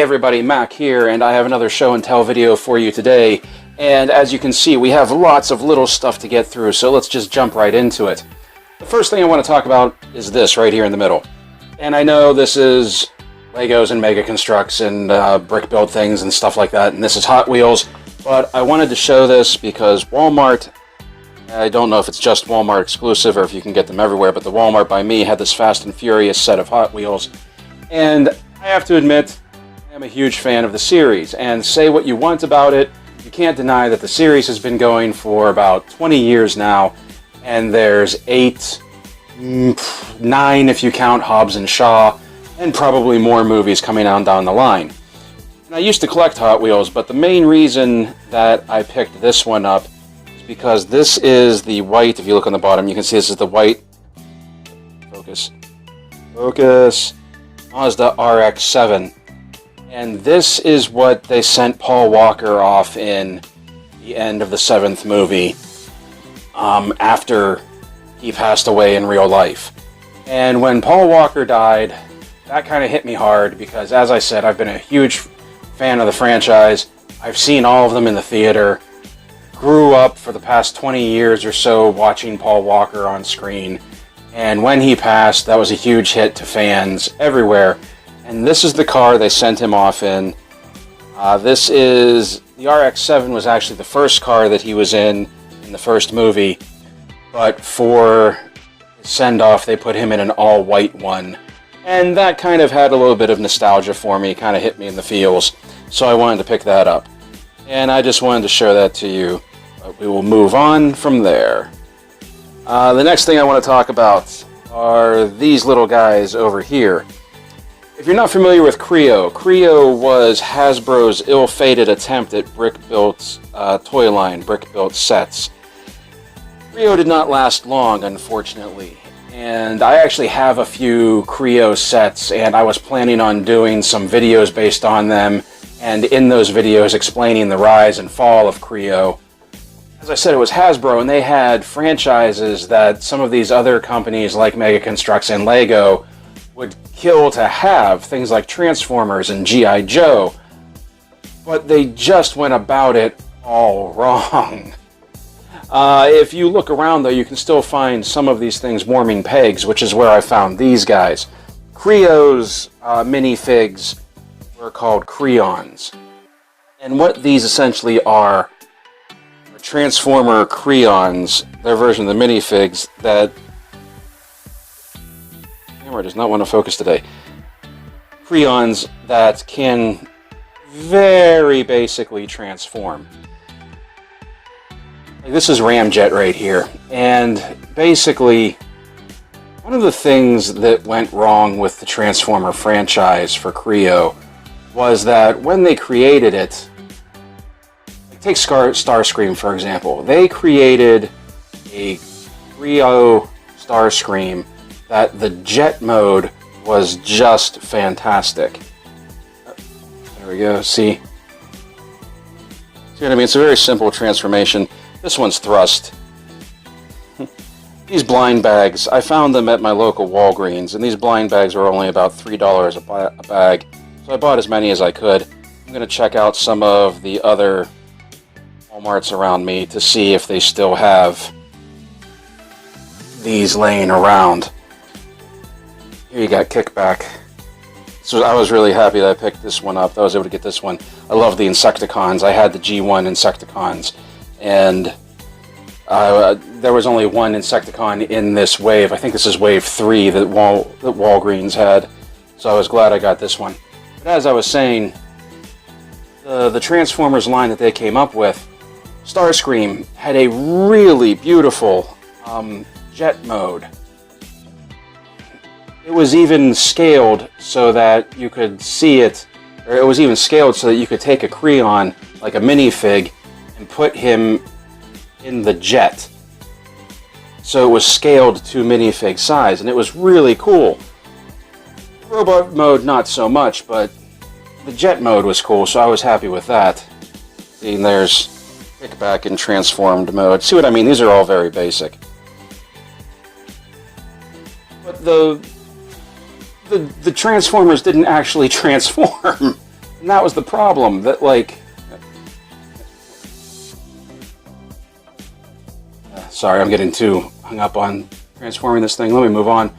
everybody, Mac here, and I have another show and tell video for you today. And as you can see, we have lots of little stuff to get through, so let's just jump right into it. The first thing I want to talk about is this right here in the middle. And I know this is Legos and Mega Construx and brick build things and stuff like that, and this is Hot Wheels, but I wanted to show this because Walmart, I don't know if it's just Walmart exclusive or if you can get them everywhere, but the Walmart by me had this Fast and Furious set of Hot Wheels, and I have to admit, I'm a huge fan of the series, and say what you want about it, you can't deny that the series has been going for about 20 years now, and there's 9 if you count Hobbs and Shaw, and probably more movies coming on down the line. And I used to collect Hot Wheels, but the main reason that I picked this one up is because this is the white, if you look on the bottom, you can see this is the white, focus, Mazda RX-7. And this is what they sent Paul Walker off in the end of the 7th movie, after he passed away in real life. And when Paul Walker died, that kind of hit me hard because, as I said, I've been a huge fan of the franchise. I've seen all of them in the theater. Grew up for the past 20 years or so watching Paul Walker on screen. And when he passed, that was a huge hit to fans everywhere. And this is the car they sent him off in. This is, the RX-7 was actually the first car that he was in the first movie. But for his send-off, they put him in an all-white one. And that kind of had a little bit of nostalgia for me, kind of hit me in the feels. So I wanted to pick that up. And I just wanted to show that to you. But we will move on from there. The next thing I want to talk about are these little guys over here. If you're not familiar with Kre-O, Kre-O was Hasbro's ill-fated attempt at brick-built toy line, brick-built sets. Kre-O did not last long, unfortunately. And I actually have a few Kre-O sets, and I was planning on doing some videos based on them, and in those videos explaining the rise and fall of Kre-O. As I said, it was Hasbro, and they had franchises that some of these other companies like Mega Construx and Lego would kill to have, things like Transformers and G.I. Joe, but they just went about it all wrong. If you look around, though, you can still find some of these things warming pegs, which is where I found these guys. Kre-O's minifigs were called Kreons. And what these essentially are Transformer Kreons, their version of the minifigs that... The camera does not want to focus today. Kreons that can very basically transform. This is Ramjet right here, and basically one of the things that went wrong with the Transformer franchise for Kre-O was that when they created it, like take Starscream for example, they created a Kre-O Starscream that the jet mode was just fantastic. There we go, see what I mean? It's a very simple transformation. This one's thrust. These blind bags, I found them at my local Walgreens, and these blind bags were only about $3 a bag, so I bought as many as I could. I'm going to check out some of the other Walmarts around me to see if they still have these laying around. Here you got Kickback. So I was really happy that I picked this one up. I was able to get this one. I love the Insecticons. I had the G1 Insecticons. And there was only one Insecticon in this wave. I think this is wave 3 that Walgreens had. So I was glad I got this one. But as I was saying, the Transformers line that they came up with, Starscream had a really beautiful jet mode. It was even scaled so that you could see it, or it was even scaled so that you could take a Kreon, like a minifig, and put him in the jet. So it was scaled to minifig size, and it was really cool. Robot mode, not so much, but the jet mode was cool, so I was happy with that. See, and there's kickback and transformed mode. See what I mean? These are all very basic. But the Transformers didn't actually transform. And that was the problem, that like... Sorry, I'm getting too hung up on transforming this thing. Let me move on.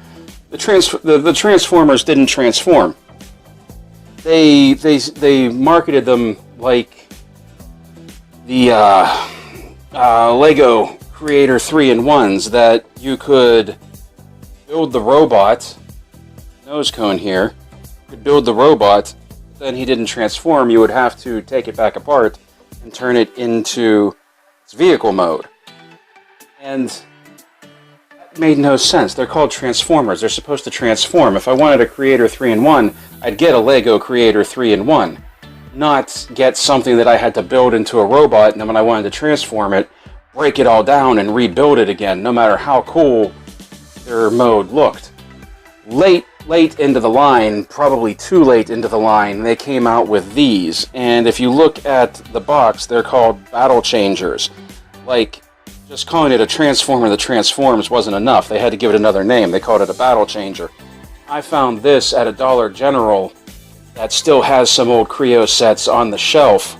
The Transformers didn't transform. They marketed them like the Lego Creator 3-in-1s, that you could build the robot, nose cone here, you could build the robot, then he didn't transform. You would have to take it back apart and turn it into its vehicle mode. And that made no sense. They're called Transformers. They're supposed to transform. If I wanted a Creator 3-in-1, I'd get a Lego Creator 3-in-1, not get something that I had to build into a robot, and then when I wanted to transform it, break it all down and rebuild it again, no matter how cool their mode looked. Late into the line, probably too late into the line, they came out with these. And if you look at the box, they're called Battle Changers. Like, just calling it a Transformer that transforms wasn't enough. They had to give it another name. They called it a Battle Changer. I found this at a Dollar General that still has some old Kre-O sets on the shelf.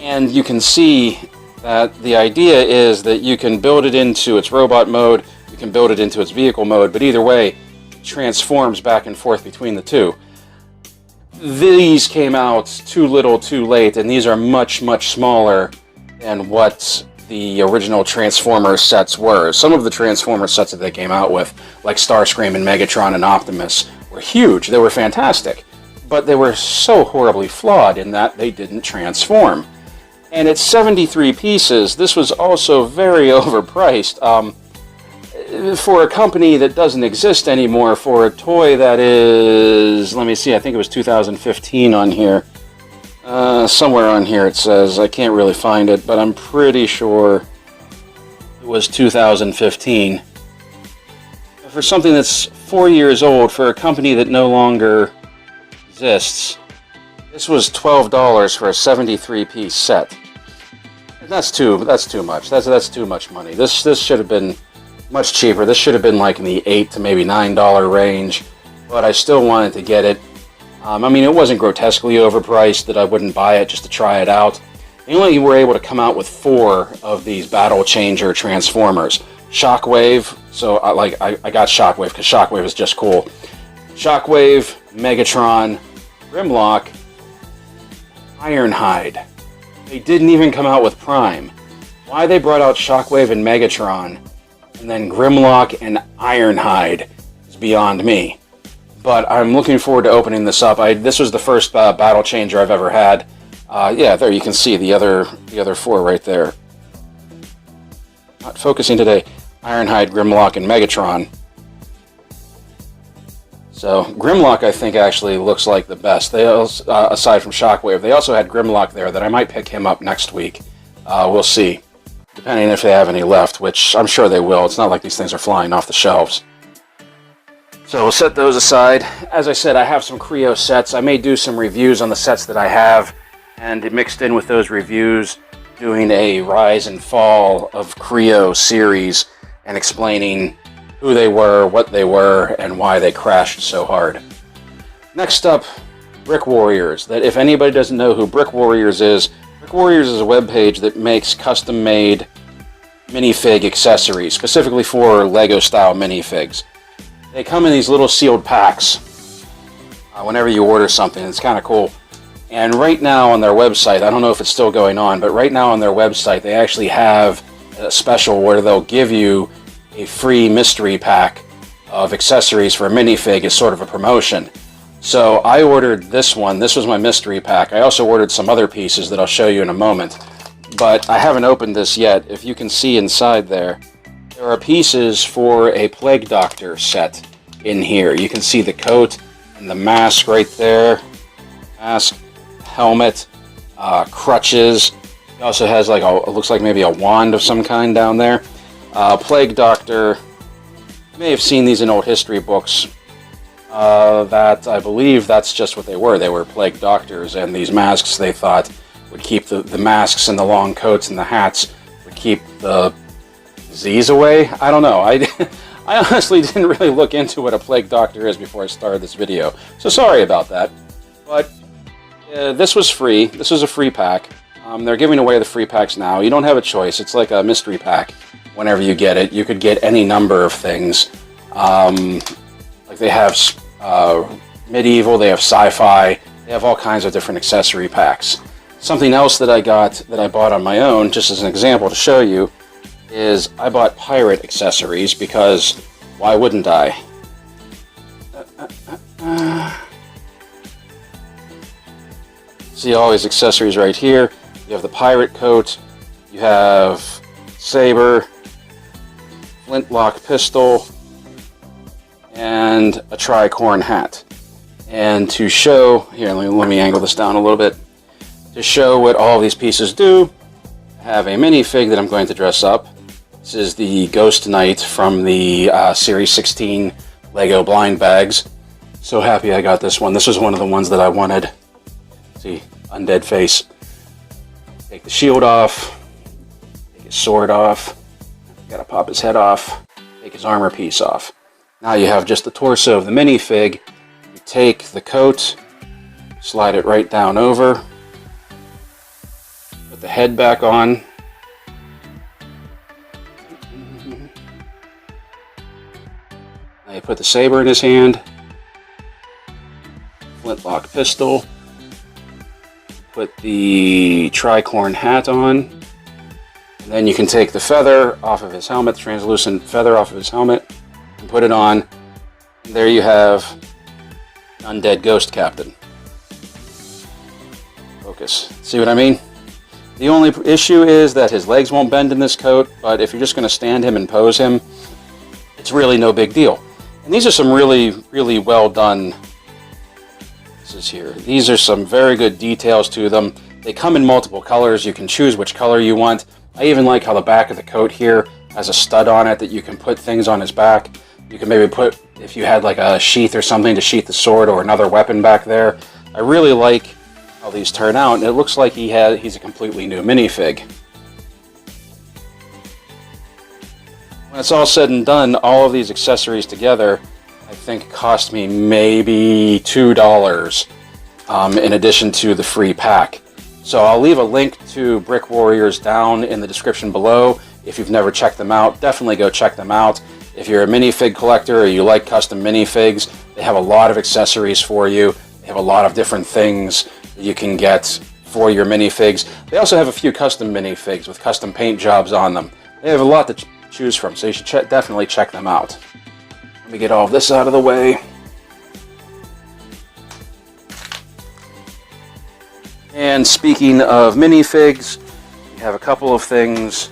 And you can see that the idea is that you can build it into its robot mode, you can build it into its vehicle mode, but either way, it transforms back and forth between the two. These came out too little, too late, and these are much, much smaller than what the original Transformers sets were. Some of the Transformers sets that they came out with, like Starscream and Megatron and Optimus, were huge. They were fantastic, but they were so horribly flawed in that they didn't transform. And it's 73 pieces. This was also very overpriced. For a company that doesn't exist anymore, for a toy that is, let me see, I think it was 2015 on here. Somewhere on here it says, I can't really find it, but I'm pretty sure it was 2015. For something that's 4 years old, for a company that no longer exists, this was $12 for a 73-piece set. And that's too much. That's too much money. This should have been much cheaper. This should have been like in the $8 to maybe $9 range, but I still wanted to get it. I mean, it wasn't grotesquely overpriced that I wouldn't buy it just to try it out. They only were able to come out with 4 of these Battle Changer Transformers. Shockwave, so I got Shockwave because Shockwave is just cool. Shockwave, Megatron, Grimlock, Ironhide. They didn't even come out with Prime. Why they brought out Shockwave and Megatron, and then Grimlock and Ironhide is beyond me. But I'm looking forward to opening this up. This was the first Battle Changer I've ever had. Yeah, there you can see the other 4 right there. Not focusing today. Ironhide, Grimlock, and Megatron. So Grimlock, I think, actually looks like the best. They also, aside from Shockwave, they also had Grimlock there that I might pick him up next week. We'll see, depending if they have any left, which I'm sure they will. It's not like these things are flying off the shelves. So we'll set those aside. As I said, I have some Kre-O sets. I may do some reviews on the sets that I have, and mixed in with those reviews, doing a rise and fall of Kre-O series and explaining who they were, what they were, and why they crashed so hard. Next up, BrickWarriors. That if anybody doesn't know who BrickWarriors is a webpage that makes custom-made minifig accessories, specifically for Lego-style minifigs. They come in these little sealed packs whenever you order something. It's kind of cool. And right now on their website, I don't know if it's still going on, but right now on their website they actually have a special where they'll give you a free mystery pack of accessories for a minifig as sort of a promotion. So I ordered this one. This was my mystery pack. I also ordered some other pieces that I'll show you in a moment. But I haven't opened this yet. If you can see inside there, there are pieces for a Plague Doctor set in here. You can see the coat and the mask right there. Mask, helmet, crutches. He also has like it looks like maybe a wand of some kind down there. Plague Doctor. You may have seen these in old history books. That I believe that's just what they were. They were Plague Doctors, and these masks they thought would keep the masks and the long coats and the hats would keep the disease away. I don't know. I honestly didn't really look into what a Plague Doctor is before I started this video, so sorry about that. But This was free. This was a free pack. They're giving away the free packs now. You don't have a choice. It's like a mystery pack. Whenever you get it, you could get any number of things. Like they have medieval, they have sci-fi, they have all kinds of different accessory packs. Something else that I bought on my own, just as an example to show you, is I bought pirate accessories because why wouldn't I? See all these accessories right here. You have the pirate coat, you have saber, flintlock pistol, and a tricorn hat. And to show, here, let me angle this down a little bit. To show what all these pieces do, I have a minifig that I'm going to dress up. This is the Ghost Knight from the Series 16 Lego blind bags. So happy I got this one. This was one of the ones that I wanted. See, undead face. Take the shield off, take his sword off, gotta pop his head off, take his armor piece off. Now you have just the torso of the minifig. You take the coat, slide it right down over, put the head back on. Now you put the saber in his hand, flintlock pistol, put the tricorn hat on, and then you can take the feather off of his helmet, the translucent feather off of his helmet, and put it on. And there you have an undead ghost captain. Focus. See what I mean? The only issue is that his legs won't bend in this coat, but if you're just going to stand him and pose him, it's really no big deal. And these are some really, really well done pieces here. These are some very good details to them. They come in multiple colors. You can choose which color you want. I even like how the back of the coat here has a stud on it that you can put things on his back. You can maybe put, if you had like a sheath or something to sheath the sword or another weapon back there. I really like how these turn out, and it looks like he's a completely new minifig. When it's all said and done, all of these accessories together, I think cost me maybe $2 in addition to the free pack. So I'll leave a link to BrickWarriors down in the description below. If you've never checked them out, definitely go check them out. If you're a minifig collector or you like custom minifigs, they have a lot of accessories for you. They have a lot of different things that you can get for your minifigs. They also have a few custom minifigs with custom paint jobs on them. They have a lot to choose from, so you should definitely check them out. Let me get all of this out of the way. And speaking of minifigs, we have a couple of things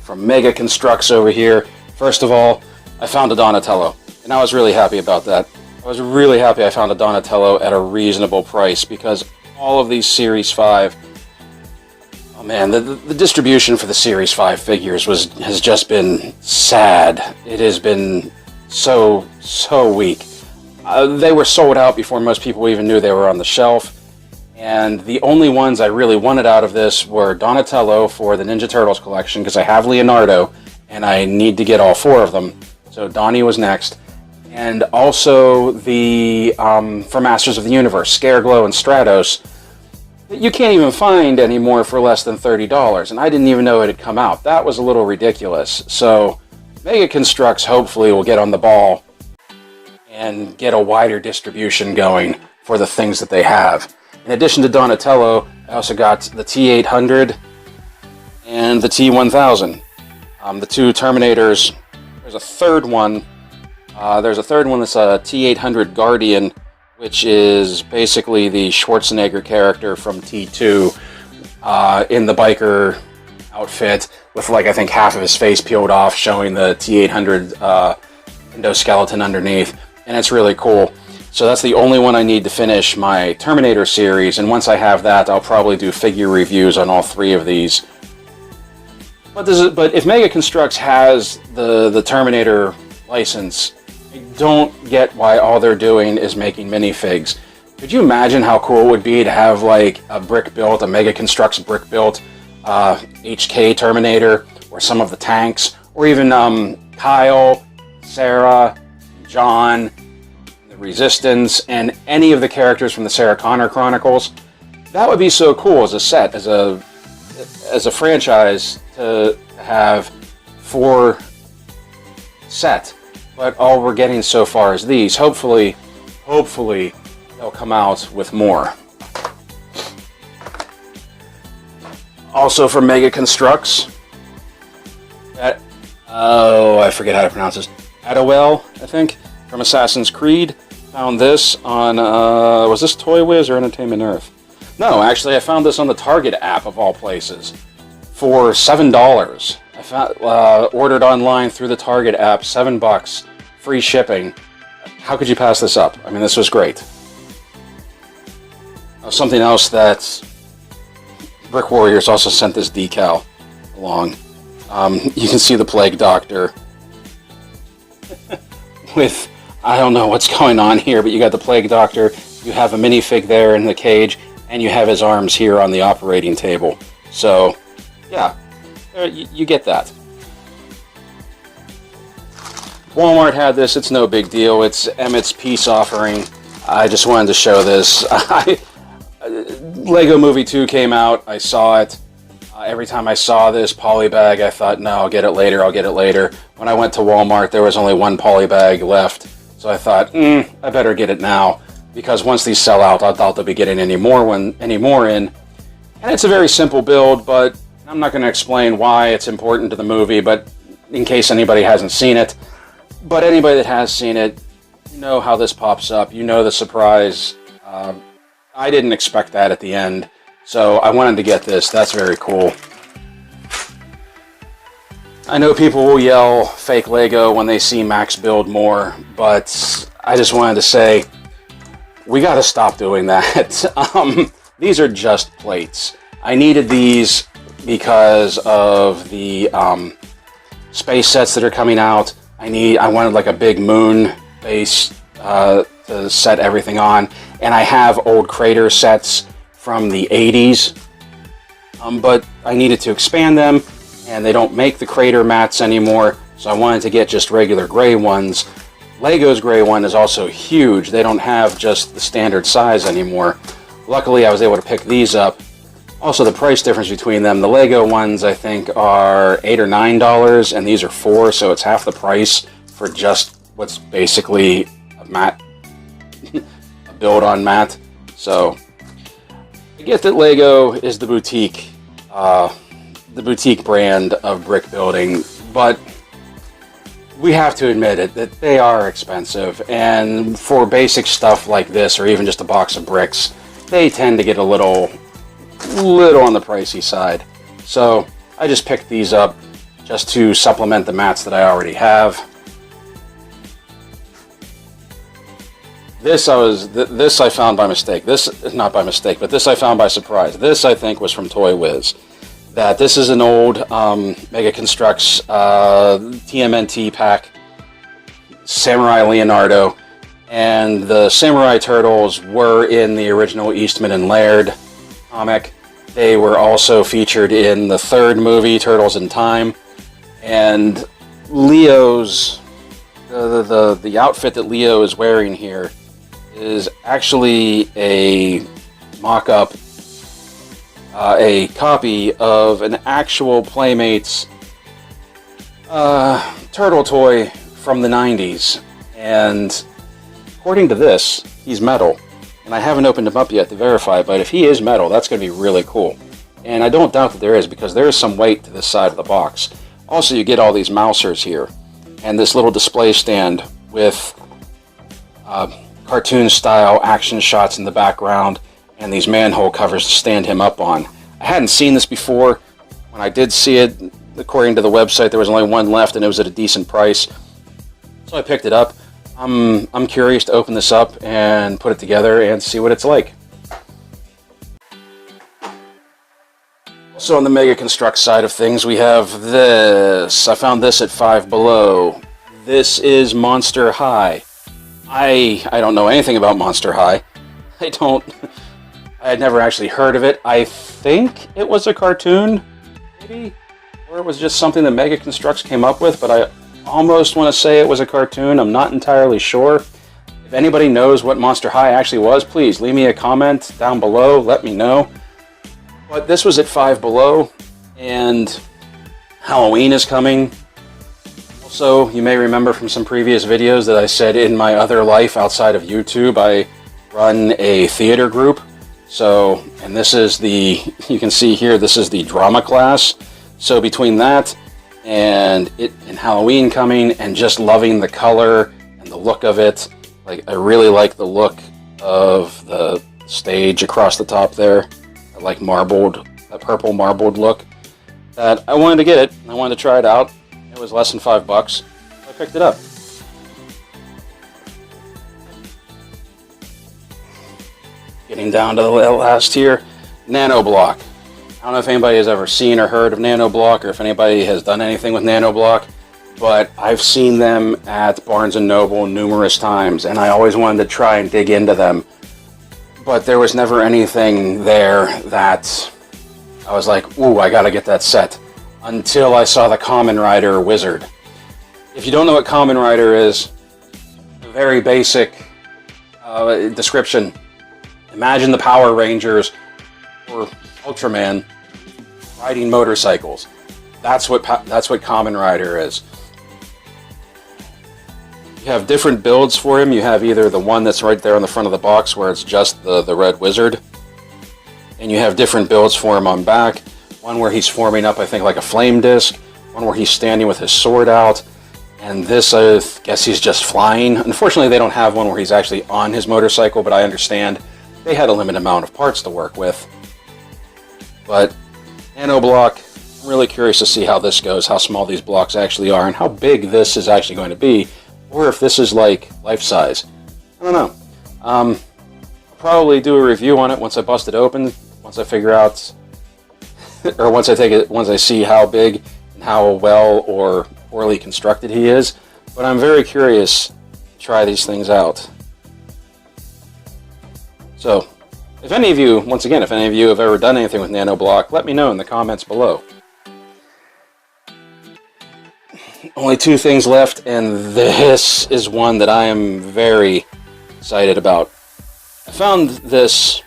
from Mega Construx over here. First of all, I found a Donatello, and I was really happy about that. I was really happy I found a Donatello at a reasonable price, because all of these Series 5, oh man, the distribution for the Series 5 figures has just been sad. It has been so weak. They were sold out before most people even knew they were on the shelf. And the only ones I really wanted out of this were Donatello for the Ninja Turtles collection, because I have Leonardo, and I need to get all 4 of them. So Donnie was next. And also the, for Masters of the Universe, Scareglow and Stratos, that you can't even find anymore for less than $30. And I didn't even know it had come out. That was a little ridiculous. So Mega Construx hopefully will get on the ball and get a wider distribution going for the things that they have. In addition to Donatello, I also got the T800 and the T1000. The two Terminators. There's a third one. There's a third one that's a T800 Guardian, which is basically the Schwarzenegger character from T2 in the biker outfit with, like, I think half of his face peeled off, showing the T800 endoskeleton underneath. And it's really cool. So that's the only one I need to finish my Terminator series, and once I have that, I'll probably do figure reviews on all 3 of these. But if Mega Construx has the Terminator license, I don't get why all they're doing is making minifigs. Could you imagine how cool it would be to have like a brick-built, a Mega Construx brick-built HK Terminator, or some of the tanks, or even Kyle, Sarah, John, the Resistance, and any of the characters from the Sarah Connor Chronicles. That would be so cool as a set, as a franchise, to have 4 set. But all we're getting so far is these. Hopefully they'll come out with more. Also from Mega Construx. I forget how to pronounce this. Adowell, I think, from Assassin's Creed. Found this on, was this Toy Wiz or Entertainment Earth? No, actually I found this on the Target app of all places for $7. I found, ordered online through the Target app, $7, free shipping. How could you pass this up? I mean, this was great. Something else that BrickWarriors also sent this decal along. You can see the Plague Doctor with, I don't know what's going on here, but you got the Plague Doctor, you have a minifig there in the cage, and you have his arms here on the operating table. So, yeah, you get that. Walmart had this, it's no big deal, it's Emmett's peace offering. I just wanted to show this. Lego Movie 2 came out, I saw it. Every time I saw this polybag, I thought, no, I'll get it later. When I went to Walmart, there was only 1 polybag left. So I thought, I better get it now. Because once these sell out, I doubt they'll be getting any more in. And it's a very simple build, but I'm not going to explain why it's important to the movie, but in case anybody hasn't seen it. But anybody that has seen it, you know how this pops up. You know the surprise. I didn't expect that at the end. So I wanted to get this. That's very cool. I know people will yell fake Lego when they see Max build more, but I just wanted to say, we got to stop doing that. These are just plates. I needed these because of the space sets that are coming out. I wanted like a big moon base to set everything on, and I have old crater sets from the 80s, but I needed to expand them, and they don't make the crater mats anymore, so I wanted to get just regular gray ones. Lego's gray one is also huge. They don't have just the standard size anymore. Luckily, I was able to pick these up. Also, the price difference between them, the Lego ones I think are $8 or $9, and these are $4, so it's half the price for just what's basically a mat, a build on mat. So I get that Lego is the boutique brand of brick building, but we have to admit it that they are expensive, and for basic stuff like this, or even just a box of bricks, they tend to get a little on the pricey side. So I just picked these up just to supplement the mats that I already have. This I found by mistake. This, not by mistake, but this I found by surprise. This I think was from Toy Wiz. That this is an old Mega Construx TMNT pack, Samurai Leonardo, and the Samurai Turtles were in the original Eastman and Laird comic. They were also featured in the 3rd movie, Turtles in Time, and Leo's the outfit that Leo is wearing here is actually a mock-up, a copy of an actual Playmates turtle toy from the 90s. And according to this, he's metal. And I haven't opened him up yet to verify, but if he is metal, that's going to be really cool. And I don't doubt that there is, because there is some weight to this side of the box. Also, you get all these mousers here, and this little display stand with cartoon-style action shots in the background, and these manhole covers to stand him up on. I hadn't seen this before. When I did see it, according to the website, there was only one left, and it was at a decent price. So I picked it up. I'm curious to open this up and put it together and see what it's like. So on the Mega Construx side of things, we have this. I found this at Five Below. This is Monster High. I don't know anything about Monster High. I had never actually heard of it. I think it was a cartoon, maybe? Or it was just something that Mega Construx came up with, but I almost want to say it was a cartoon. I'm not entirely sure. If anybody knows what Monster High actually was, please leave me a comment down below, let me know. But this was at Five Below, and Halloween is coming. Also, you may remember from some previous videos that I said in my other life outside of YouTube, I run a theater group. So, and this is the, you can see here, this is the drama class. So between that and Halloween coming and just loving the color and the look of it, like I really like the look of the stage across the top there. I like marbled, that purple marbled look. That I wanted to get it. I wanted to try it out. It was less than $5, so I picked it up. Getting down to the last here, Nanoblock. I don't know if anybody has ever seen or heard of Nanoblock, or if anybody has done anything with Nanoblock, but I've seen them at Barnes & Noble numerous times, and I always wanted to try and dig into them. But there was never anything there that I was like, ooh, I gotta get that set. Until I saw the Kamen Rider Wizard. If you don't know what Kamen Rider is, a very basic description. Imagine the Power Rangers or Ultraman riding motorcycles. That's what Kamen Rider is. You have different builds for him. You have either the one that's right there on the front of the box where it's just the red wizard, and you have different builds for him on back. One where he's forming up, I think, like a flame disc. One where he's standing with his sword out. And this, I guess he's just flying. Unfortunately, they don't have one where he's actually on his motorcycle, but I understand they had a limited amount of parts to work with. But Nanoblock, I'm really curious to see how this goes, how small these blocks actually are, and how big this is actually going to be, or if this is like life-size. I don't know. I'll probably do a review on it once I bust it open, once I figure out, or once I see how big and how well or poorly constructed he is. But I'm very curious to try these things out. So, if any of you, once again, if any of you have ever done anything with Nanoblock, let me know in the comments below. Only two things left, and this is one that I am very excited about. I found this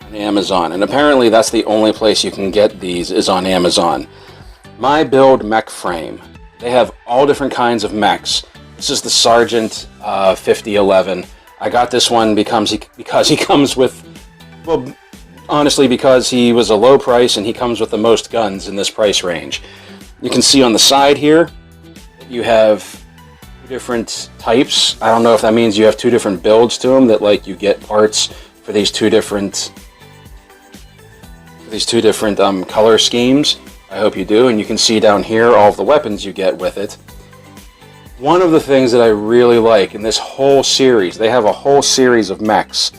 on Amazon, and apparently that's the only place you can get these is on Amazon. MyBuild mech frame. They have all different kinds of mechs. This is the Sergeant 5011. I got this one because he comes with, well, honestly, because he was a low price and he comes with the most guns in this price range. You can see on the side here that you have two different types. I don't know if that means you have two different builds to them, that like you get parts for these two different color schemes. I hope you do, and you can see down here all of the weapons you get with it. One of the things that I really like in this whole series, they have a whole series of mechs,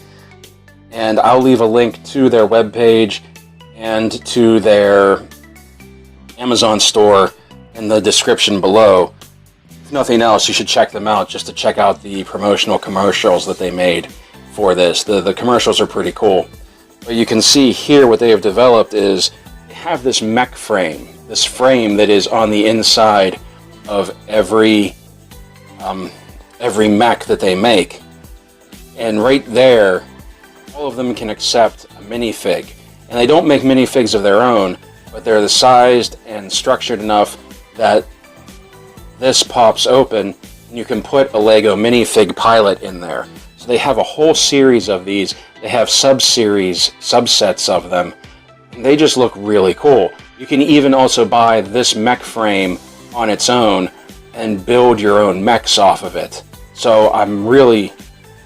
and I'll leave a link to their webpage and to their Amazon store in the description below. If nothing else, you should check them out just to check out the promotional commercials that they made for this. The commercials are pretty cool. But you can see here what they have developed is they have this mech frame, this frame that is on the inside of every mech that they make. And right there, all of them can accept a minifig. And they don't make minifigs of their own, but they're the sized and structured enough that this pops open and you can put a Lego minifig pilot in there. So they have a whole series of these. They have sub-series, subsets of them. And they just look really cool. You can even also buy this mech frame on its own and build your own mechs off of it. So I'm really,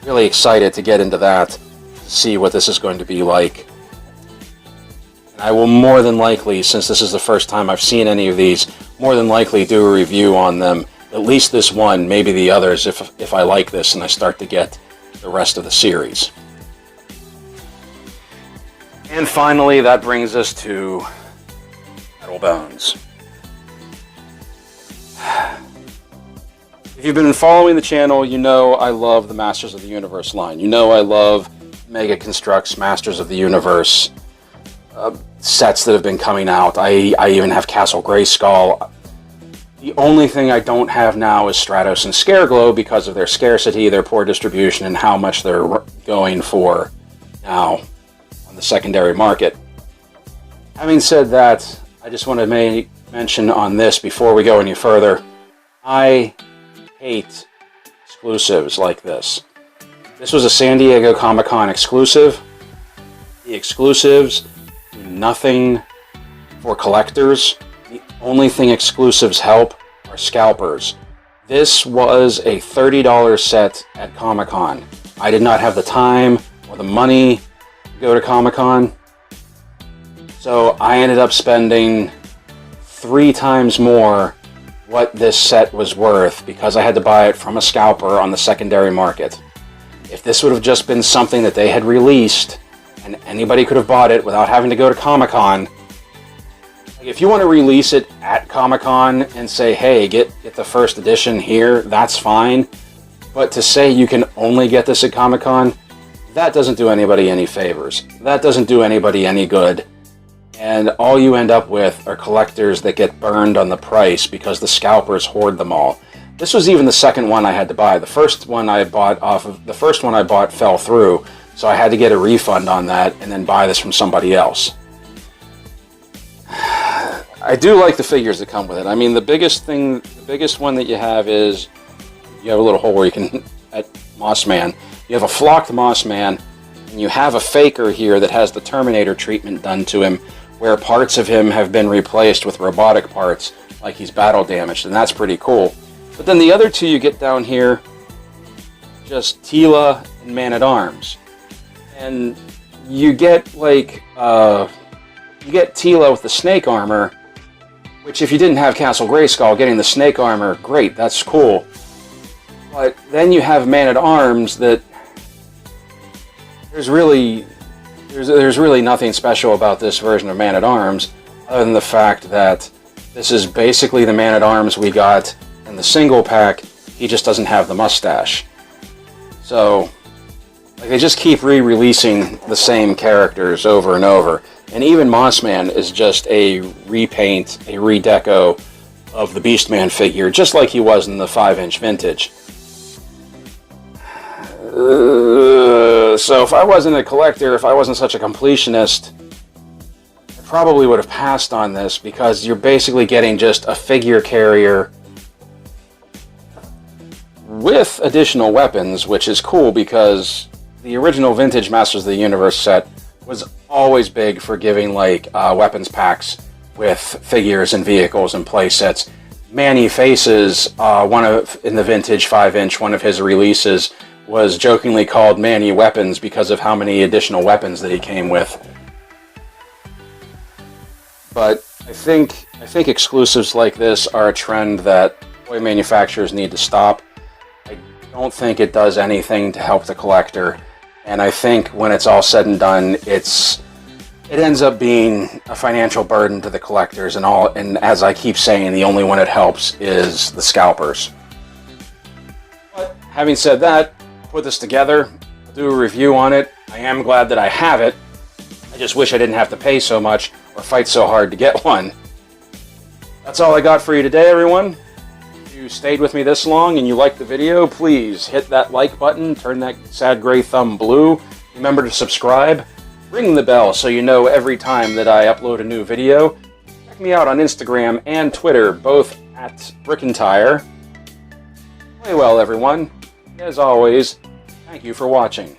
really excited to get into that, to see what this is going to be like. And I will more than likely, since this is the first time I've seen any of these, more than likely do a review on them. At least this one, maybe the others, if I like this and I start to get the rest of the series. And finally, that brings us to Metal Bones. If you've been following the channel, you know I love the Masters of the Universe line. You know I love Mega Construx Masters of the Universe sets that have been coming out. I even have Castle Grayskull. The only thing I don't have now is Stratos and Scareglow because of their scarcity, their poor distribution, and how much they're going for now on the secondary market. Having said that, I just want to make mention on this before we go any further. I hate exclusives like this. This was a San Diego Comic-Con exclusive. The exclusives do nothing for collectors. The only thing exclusives help are scalpers. This was a $30 set at Comic-Con. I did not have the time or the money to go to Comic-Con, so I ended up spending 3 times more what this set was worth because I had to buy it from a scalper on the secondary market. If this would have just been something that they had released and anybody could have bought it without having to go to Comic-Con, if you want to release it at Comic-Con and say, hey, get the first edition here, that's fine. But to say you can only get this at Comic-Con, that doesn't do anybody any favors. That doesn't do anybody any good. And all you end up with are collectors that get burned on the price because the scalpers hoard them all. This was even the second one I had to buy. The first one I bought fell through, so I had to get a refund on that and then buy this from somebody else. I do like the figures that come with it. I mean, the biggest one that you have is you have a little hole where you can at Mossman. You have a flocked Mossman, and you have a faker here that has the Terminator treatment done to him, where parts of him have been replaced with robotic parts, like he's battle damaged, and that's pretty cool. But then the other two you get down here, just Tila and Man-at-Arms. And you get like, you get Tila with the snake armor, which if you didn't have Castle Grayskull, getting the snake armor, great, that's cool. But then you have Man-at-Arms that there's really nothing special about this version of Man-at-Arms other than the fact that this is basically the Man-at-Arms we got in the single pack, he just doesn't have the mustache. So, like, they just keep re-releasing the same characters over and over. And even Mossman is just a repaint, a redeco of the Beastman figure, just like he was in the 5-inch vintage. So if I wasn't a collector, if I wasn't such a completionist, I probably would have passed on this because you're basically getting just a figure carrier with additional weapons, which is cool because the original vintage Masters of the Universe set was always big for giving like weapons packs with figures and vehicles and play sets. Manny Faces, in the vintage 5-inch, one of his releases was jokingly called Manny Weapons because of how many additional weapons that he came with. But I think exclusives like this are a trend that toy manufacturers need to stop. I don't think it does anything to help the collector. And I think when it's all said and done, it ends up being a financial burden to the collectors and as I keep saying, the only one it helps is the scalpers. But having said that, put this together, I'll do a review on it. I am glad that I have it. I just wish I didn't have to pay so much or fight so hard to get one. That's all I got for you today, everyone. If you stayed with me this long and you liked the video, please hit that like button, turn that sad gray thumb blue. Remember to subscribe, ring the bell so you know every time that I upload a new video. Check me out on Instagram and Twitter, both at BrickIntyre. Play well, everyone. As always, thank you for watching.